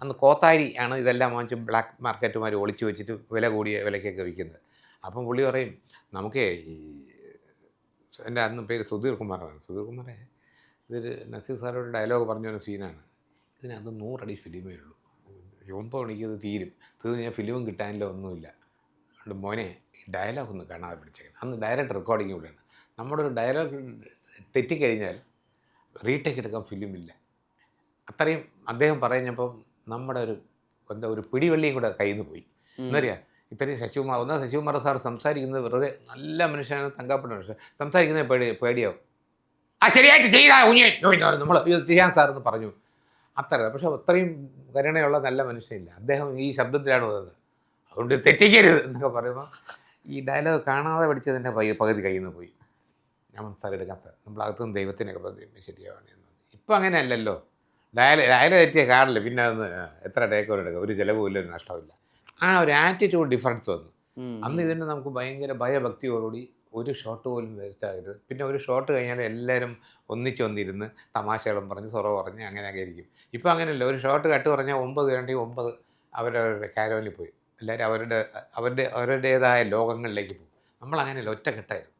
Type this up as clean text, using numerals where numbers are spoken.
അന്ന് കോത്താരി ആണ് ഇതെല്ലാം വാങ്ങിച്ച് ബ്ലാക്ക് മാർക്കറ്റുമാർ ഒളിച്ചു വെച്ചിട്ട് വില കൂടിയ വിലയ്ക്കൊക്കെ വിൽക്കുന്നത്. അപ്പം പുള്ളി പറയും, നമുക്കേ ഈ എൻ്റെ അന്ന് പേര് സുധീർ കുമാറാണ്. സുധീർ കുമാറേ, ഇതൊരു നസീർ സാറോട് ഡയലോഗ് പറഞ്ഞൊരു സീനാണ്. ഇതിനകത്ത് 100 അടി ഫിലിമേ ഉള്ളൂ. 9 മണിക്ക് ഇത് തീരും. തീർന്ന് കഴിഞ്ഞാൽ ഫിലിമും കിട്ടാനില്ല, ഒന്നുമില്ല. അതുകൊണ്ട് മോനെ ഡയലോഗ് ഒന്ന് കാണാതെ പിടിച്ചേക്കണം. അന്ന് ഡയറക്റ്റ് റെക്കോർഡിങ് കൂടെയാണ്. നമ്മുടെ ഒരു ഡയലോഗ് തെറ്റിക്കഴിഞ്ഞാൽ റീടേക്ക് എടുക്കാൻ ഫിലിമില്ല. അത്രയും അദ്ദേഹം പറഞ്ഞപ്പം നമ്മുടെ ഒരു പിടിവള്ളിയും കൂടെ കയ്യിൽ നിന്ന് പോയി. എന്നറിയാം, ഇത്രയും ശശികുമാർ സാർ സംസാരിക്കുന്നത് വെറുതെ നല്ല മനുഷ്യനാണ്, തങ്കപ്പെട്ട മനുഷ്യൻ. സംസാരിക്കുന്നത് പേടിയാവും. ആ ശരിയായിട്ട് ചെയ്താ നമ്മൾ ഇത് ചെയ്യാൻ സാറെന്ന് പറഞ്ഞു. പക്ഷെ അത്രയും കരുണയുള്ള നല്ല മനുഷ്യനില്ല. അദ്ദേഹം ഈ ശബ്ദത്തിലാണ് വന്നത്. അതുകൊണ്ട് തെറ്റിക്കരുത് എന്നൊക്കെ പറയുമ്പോൾ ഈ ഡയലോഗ് കാണാതെ പഠിച്ചതിൻ്റെ പകുതി കയ്യിൽ നിന്ന് പോയി. ഞാൻ സാർ എടുക്കാം സാർ, നമ്മളകത്തുനിന്ന് ദൈവത്തിനൊക്കെ പറയുമ്പോൾ ശരിയാവണേ എന്ന്. ഇപ്പം അങ്ങനെയല്ലല്ലോ. ഡയലോഗ് തെറ്റിയ കാറില്ല, പിന്നെ അതൊന്ന് എത്ര ടേക്ക് ഓവർ എടുക്കുക, ഒരു ചിലവുമില്ല, ഒരു നഷ്ടമില്ല. ആ ഒരു ആറ്റിറ്റ്യൂഡ് ഡിഫറൻസ് വന്നു. അന്ന് ഇതിൻ്റെ നമുക്ക് ഭയങ്കര ഭയഭക്തിയോടുകൂടി ഒരു ഷോട്ട് പോലും വേസ്റ്റ് ആകരുത്. പിന്നെ ഒരു ഷോട്ട് കഴിഞ്ഞാൽ എല്ലാവരും ഒന്നിച്ച് വന്നിരുന്ന് തമാശകളും പറഞ്ഞ് സൊറ പറഞ്ഞ് അങ്ങനെയൊക്കെ ഇരിക്കും. ഇപ്പം അങ്ങനെയല്ല, ഒരു ഷോട്ട് കട്ട് പറഞ്ഞാൽ 9 വേണ്ടി 9 അവരവരുടെ കാരവനിൽ പോയി എല്ലാവരും അവരുടേതായ ലോകങ്ങളിലേക്ക് പോകും. നമ്മളങ്ങനെയല്ല, ഒറ്റക്കെട്ടായിരുന്നു.